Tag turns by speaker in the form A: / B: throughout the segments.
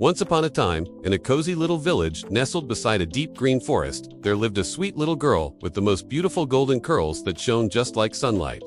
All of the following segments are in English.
A: Once upon a time, in a cozy little village nestled beside a deep green forest, there lived a sweet little girl with the most beautiful golden curls that shone just like sunlight.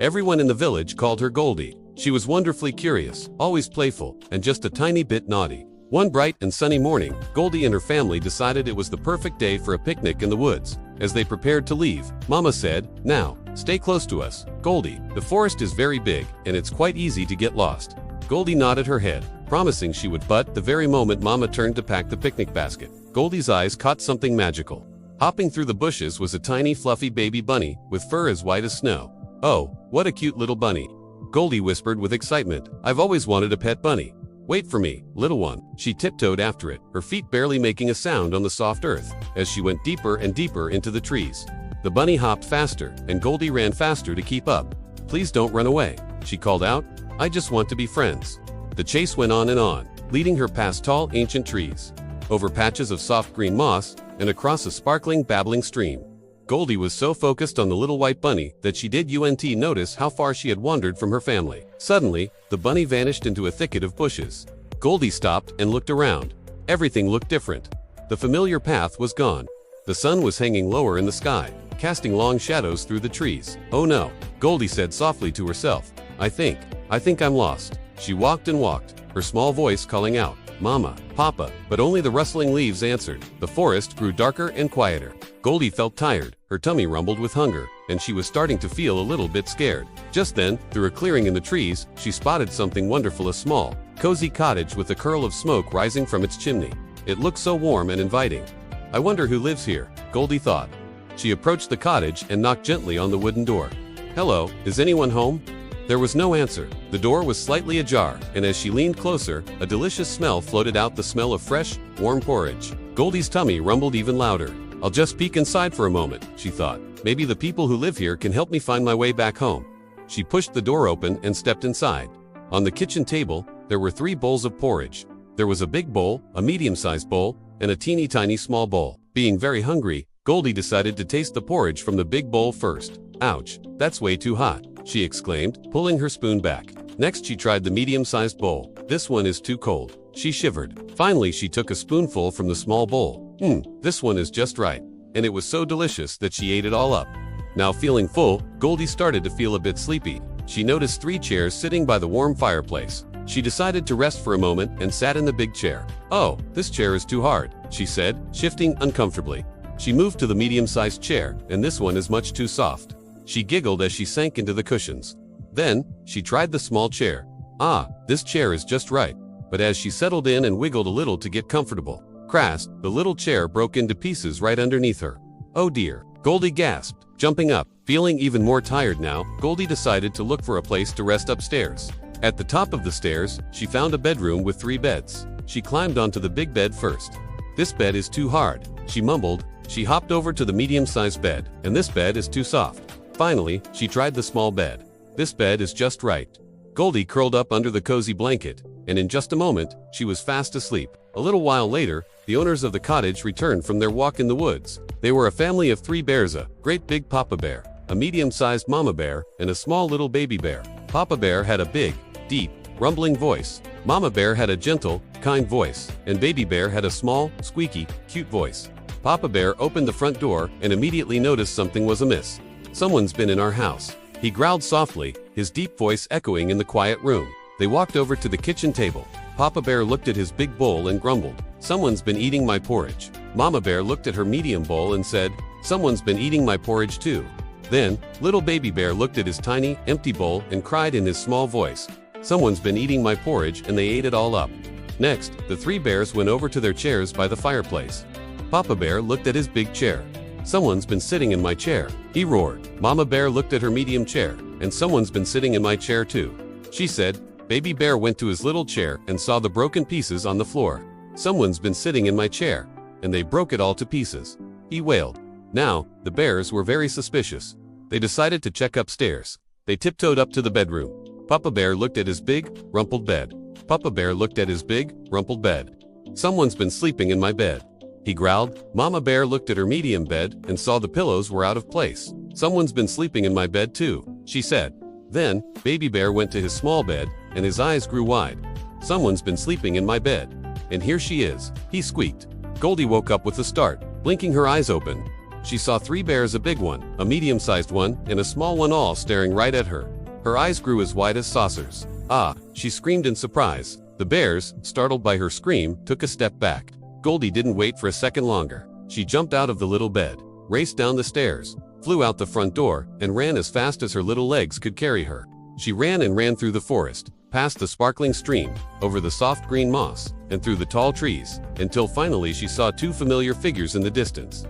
A: Everyone in the village called her Goldie. She was wonderfully curious, always playful, and just a tiny bit naughty. One bright and sunny morning, Goldie and her family decided it was the perfect day for a picnic in the woods. As they prepared to leave, Mama said, "Now, stay close to us, Goldie. The forest is very big, and it's quite easy to get lost." Goldie nodded her head, promising she would, but the very moment Mama turned to pack the picnic basket, Goldie's eyes caught something magical. Hopping through the bushes was a tiny fluffy baby bunny with fur as white as snow. "Oh, what a cute little bunny," Goldie whispered with excitement. "I've always wanted a pet bunny. Wait for me, little one." She tiptoed after it, her feet barely making a sound on the soft earth, as she went deeper and deeper into the trees. The bunny hopped faster, and Goldie ran faster to keep up. "Please don't run away," she called out. "I just want to be friends." The chase went on and on, leading her past tall ancient trees, over patches of soft green moss, and across a sparkling babbling stream. Goldie was so focused on the little white bunny that she didn't notice how far she had wandered from her family. Suddenly, the bunny vanished into a thicket of bushes. Goldie stopped and looked around. Everything looked different. The familiar path was gone. The sun was hanging lower in the sky, casting long shadows through the trees. "Oh no," Goldie said softly to herself. I think I'm lost." She walked and walked, her small voice calling out, "Mama, Papa," but only the rustling leaves answered. The forest grew darker and quieter. Goldie felt tired, her tummy rumbled with hunger, and she was starting to feel a little bit scared. Just then, through a clearing in the trees, she spotted something wonderful, a small, cozy cottage with a curl of smoke rising from its chimney. It looked so warm and inviting. "I wonder who lives here," Goldie thought. She approached the cottage and knocked gently on the wooden door. "Hello, is anyone home?" There was no answer. The door was slightly ajar, and as she leaned closer, a delicious smell floated out, the smell of fresh, warm porridge. Goldie's tummy rumbled even louder. "I'll just peek inside for a moment," she thought. "Maybe the people who live here can help me find my way back home." She pushed the door open and stepped inside. On the kitchen table, there were 3 bowls of porridge. There was a big bowl, a medium-sized bowl, and a teeny-tiny small bowl. Being very hungry, Goldie decided to taste the porridge from the big bowl first. "Ouch, that's way too hot," she exclaimed, pulling her spoon back. Next, she tried the medium-sized bowl. "This one is too cold," she shivered. Finally, she took a spoonful from the small bowl. This one is just right." And it was so delicious that she ate it all up. Now feeling full, Goldie started to feel a bit sleepy. She noticed 3 chairs sitting by the warm fireplace. She decided to rest for a moment and sat in the big chair. "Oh, this chair is too hard," she said, shifting uncomfortably. She moved to the medium-sized chair, "and this one is much too soft." She giggled as she sank into the cushions. Then, she tried the small chair. "Ah, this chair is just right." But as she settled in and wiggled a little to get comfortable, crash, the little chair broke into pieces right underneath her. "Oh dear," Goldie gasped, jumping up. Feeling even more tired now, Goldie decided to look for a place to rest upstairs. At the top of the stairs, she found a bedroom with 3 beds. She climbed onto the big bed first. "This bed is too hard," she mumbled. She hopped over to the medium-sized bed, "and this bed is too soft." Finally, she tried the small bed. "This bed is just right." Goldie curled up under the cozy blanket, and in just a moment, she was fast asleep. A little while later, the owners of the cottage returned from their walk in the woods. They were a family of 3 bears, a great big Papa Bear, a medium-sized Mama Bear, and a small little Baby Bear. Papa Bear had a big, deep, rumbling voice. Mama Bear had a gentle, kind voice, and Baby Bear had a small, squeaky, cute voice. Papa Bear opened the front door and immediately noticed something was amiss. "Someone's been in our house," he growled softly, his deep voice echoing in the quiet room. They walked over to the kitchen table. Papa Bear looked at his big bowl and grumbled, "Someone's been eating my porridge." Mama Bear looked at her medium bowl and said, "Someone's been eating my porridge too." Then, little Baby Bear looked at his tiny, empty bowl and cried in his small voice, "Someone's been eating my porridge," and they ate it all up. Next, the 3 bears went over to their chairs by the fireplace. Papa Bear looked at his big chair. "Someone's been sitting in my chair," he roared. Mama Bear looked at her medium chair, "And someone's been sitting in my chair too," she said. Baby Bear went to his little chair and saw the broken pieces on the floor. "Someone's been sitting in my chair, and they broke it all to pieces," he wailed. Now, the bears were very suspicious. They decided to check upstairs. They tiptoed up to the bedroom. Papa Bear looked at his big, rumpled bed. Papa Bear looked at his big, rumpled bed. "Someone's been sleeping in my bed," he growled. Mama Bear looked at her medium bed and saw the pillows were out of place. "Someone's been sleeping in my bed too," she said. Then, Baby Bear went to his small bed, and his eyes grew wide. "Someone's been sleeping in my bed," and here she is," he squeaked. Goldie woke up with a start, blinking her eyes open. She saw 3 bears, a big one, a medium-sized one, and a small one, all staring right at her. Her eyes grew as wide as saucers. "Ah!" she screamed in surprise. The bears, startled by her scream, took a step back. Goldie didn't wait for a second longer. She jumped out of the little bed, raced down the stairs, flew out the front door, and ran as fast as her little legs could carry her. She ran and ran through the forest, past the sparkling stream, over the soft green moss, and through the tall trees, until finally she saw 2 familiar figures in the distance.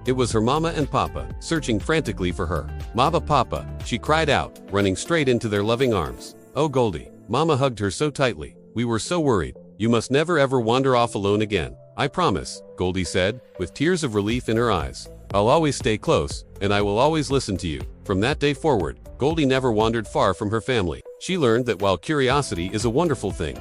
A: It was her mama and papa, searching frantically for her. "Mama, papa," she cried out, running straight into their loving arms. "Oh, Goldie." Mama hugged her so tightly. "We were so worried. You must never ever wander off alone again." "I promise," Goldie said, with tears of relief in her eyes. "I'll always stay close, and I will always listen to you." From that day forward, Goldie never wandered far from her family. She learned that while curiosity is a wonderful thing,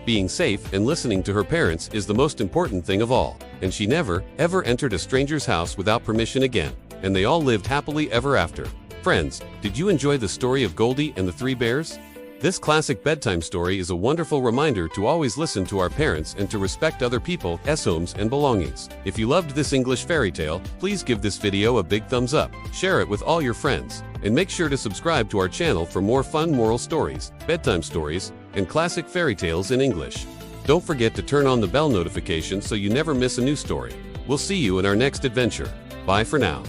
A: being safe and listening to her parents is the most important thing of all. And she never, ever entered a stranger's house without permission again. And they all lived happily ever after. Friends, did you enjoy the story of Goldie and the 3 bears? This classic bedtime story is a wonderful reminder to always listen to our parents and to respect other people's homes and belongings. If you loved this English fairy tale, please give this video a big thumbs up, share it with all your friends, and make sure to subscribe to our channel for more fun moral stories, bedtime stories, and classic fairy tales in English. Don't forget to turn on the bell notification so you never miss a new story. We'll see you in our next adventure. Bye for now.